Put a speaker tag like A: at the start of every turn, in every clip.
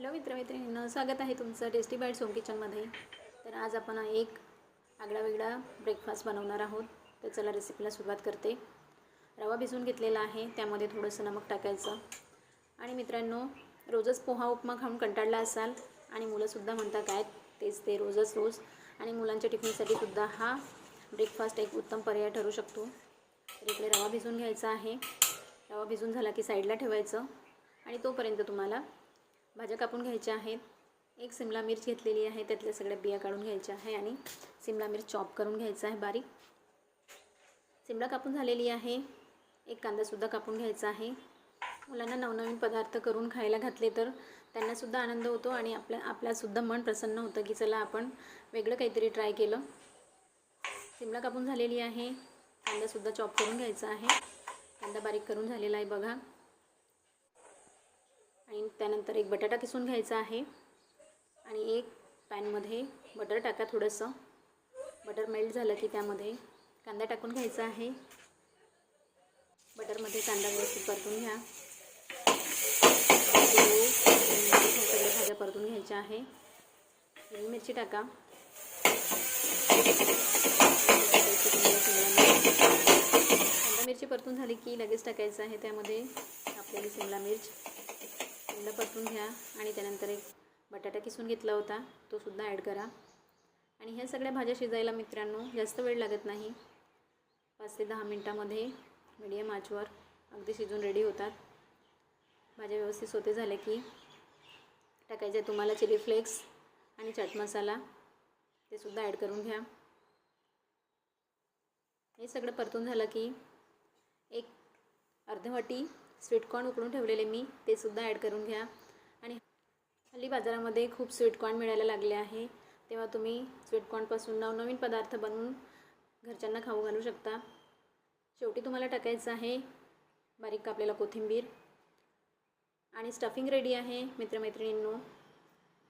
A: Hello मित्रमैत्रिणींनो, स्वागत आहे तुमचं टेस्टी बाईट्स होम किचनमध्ये। तर आज आपण एक आगळा-वेगळा ब्रेकफास्ट बनवणार आहोत। तर चला रेसिपीला सुरुवात करते। रवा भिजवून घेतलेला आहे, त्यामध्ये थोडंसं नमक टाकायचं। आणि मित्रांनो, रोजच पोहा उपमा खाऊन कंटाळला असाल आणि मुलंसुद्धा म्हणतात काय तेच ते रोज आणि मुलांच्या टिफिनसाठी सुद्धा हा ब्रेकफास्ट एक उत्तम पर्याय ठरू शकतो। तर इकडे रवा भिजवून घ्यायचा आहे। रवा भिजून झाला की साईडला ठेवायचं आणि तोपर्यंत तुम्हाला भाज्या कापून घ्यायच्या आहेत। एक शिमला मिर्च घेतलेली आहे, त्यातल्या सगळ्या बिया काढून घ्यायच्या आहे आणि शिमला मिर्च चॉप करून घ्यायचा आहे बारीक। शिमला कापून झालेली आहे। एक कांदासुद्धा कापून घ्यायचा आहे। मुलांना नवनवीन पदार्थ करून खायला घातले तर त्यांनासुद्धा आनंद होतो आणि आपल्यासुद्धा मन प्रसन्न होतं की चला आपण वेगळं काहीतरी ट्राय केलं। शिमला कापून झालेली आहे। कांदासुद्धा चॉप करून घ्यायचा आहे। कांदा बारीक करून झालेला आहे बघा। आणि त्यानंतर एक बटाटा किसून घ्यायचा आहे आणि एक पॅनमध्ये बटर टाका। थोडंसं बटर मेल्ट झालं की त्यामध्ये कांदा टाकून घ्यायचा आहे। बटरमध्ये कांदा व्यवस्थित परतून घ्या। सगळ्या भाज्या परतून घ्यायच्या आहे। हिरवी मिरची टाका। कांदा मिरची परतून झाली की लगेच टाकायचं आहे त्यामध्ये आपल्याला शिमला मिर्च। चांगलं परतून घ्या आणि त्यानंतर एक बटाटा किसून घेतला होता तो सुद्धा ॲड करा। आणि ह्या सगळ्या भाज्या शिजायला मित्रांनो जास्त वेळ लागत नाही, 5 ते 10 मिनटामध्ये मीडियम आचवर अगदी शिजून रेडी होतात। भाज्या व्यवस्थित सोते झाले की टाकायचे तुम्हाला चिली फ्लेक्स आणि चाट मसाला, ते सुद्धा ॲड करून घ्या। हे सगळं परतून झालं की एक अर्धी वाटी स्वीटकॉर्न उकळून ठेवलेले मी ते सुद्धा ॲड करून घ्या। आणि हल्ली बाजारामध्ये खूप स्वीटकॉर्न मिळायला लागले आहे, तेव्हा तुम्ही स्वीटकॉर्नपासून नवनवीन पदार्थ बनवून घरच्यांना खाऊ घालू शकता। शेवटी तुम्हाला टाकायचं आहे बारीक कापलेला कोथिंबीर। आणि स्टफिंग रेडी आहे मित्रमैत्रिणींनो।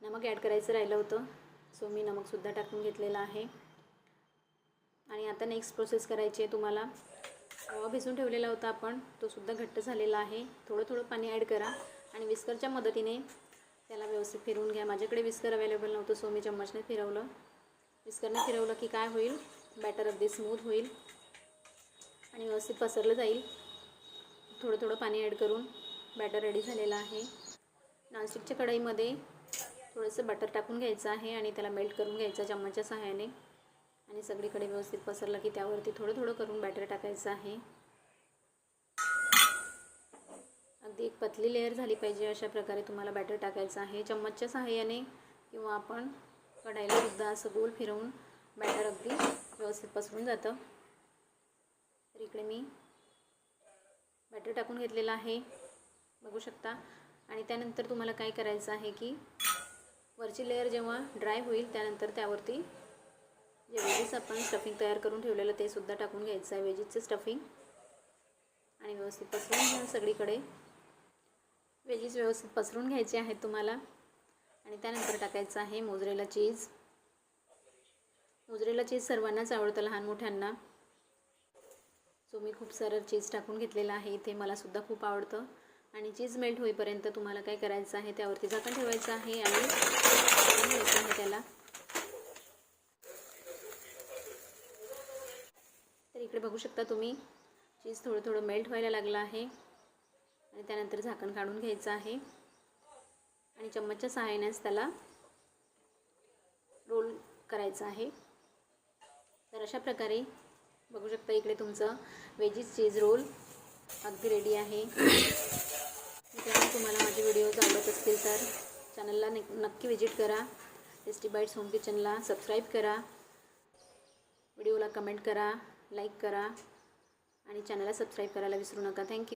A: नमक ॲड करायचं राहिलं होतं, सो मी नमकसुद्धा टाकून घेतलेलं आहे। आणि आता नेक्स्ट प्रोसेस करायची आहे तुम्हाला। रवा भिजवून ठेवलेला होता आपण, तो सुद्धा घट्ट झालेला आहे। थोडं पाणी ॲड करा आणि विस्करच्या मदतीने त्याला व्यवस्थित फिरवून घ्या। माझ्याकडे विस्कर अवेलेबल नव्हतं, सो मी चम्मचने फिरवलं। विस्करने फिरवलं की काय होईल, बॅटर अगदी स्मूथ होईल आणि व्यवस्थित पसरलं जाईल। थोडं पाणी ॲड करून बॅटर रेडी झालेलं आहे। नॉनस्टिकच्या कढईमध्ये थोडंसं बटर टाकून घ्यायचं आहे आणि त्याला मेल्ट करून घ्यायचं चम्मचच्या सहाय्याने। आणि सगळीकडे व्यवस्थित पसरलं की त्यावरती थोडं करून बॅटर टाकायचं आहे। अगदी एक पतली लेअर झाली पाहिजे अशा प्रकारे तुम्हाला बॅटर टाकायचं आहे चम्मचच्या सहाय्याने, किंवा आपण कढईला सुद्धा असं गोल फिरवून बॅटर अगदी व्यवस्थित पसरून जातं। तर इकडे मी बॅटर टाकून घेतलेलं आहे बघू शकता। आणि त्यानंतर तुम्हाला काय करायचं आहे की वरची लेअर जेव्हा ड्राय होईल त्यानंतर त्यावरती जे वेजीस आपण स्टफिंग तयार करून ठेवलेलं ते सुद्धा टाकून घ्यायचं आहे, वेजीसचं स्टफिंग। आणि व्यवस्थित पसरून घ्या सगळीकडे। वेजीस व्यवस्थित पसरून घ्यायचे आहेत तुम्हाला। आणि त्यानंतर टाकायचं आहे मोझरेला चीज। मोझरेला चीज सर्वांनाच आवडतं, लहान मोठ्यांना। सो मी खूप सारं चीज टाकून घेतलेलं आहे इथे, मलासुद्धा खूप आवडतं। आणि चीज मेल्ट होईपर्यंत तुम्हाला काय करायचं आहे, त्यावरती झाकण ठेवायचं आहे आणि घ्यायचं आहे त्याला। तर इकडे बघू शकता तुम्ही चीज थोडं मेल्ट व्हायला लागलं आहे। आणि त्यानंतर झाकण काढून घ्यायचं आहे आणि चम्मचच्या सहाय्यानेच त्याला रोल करायचं आहे। तर अशा प्रकारे बघू शकता इकडे तुमचं वेजीस चीज रोल अगदी रेडी आहे। मित्रांनो, तुम्हाला माझे व्हिडिओज आवडत असतील तर चॅनलला नक्की विजिट करा। टेस्टी बाईट्स होम किचनला सबस्क्राईब करा, व्हिडिओला कमेंट करा, लाईक करा आणि चॅनलला सबस्क्राईब करायला विसरू नका। थँक्यू।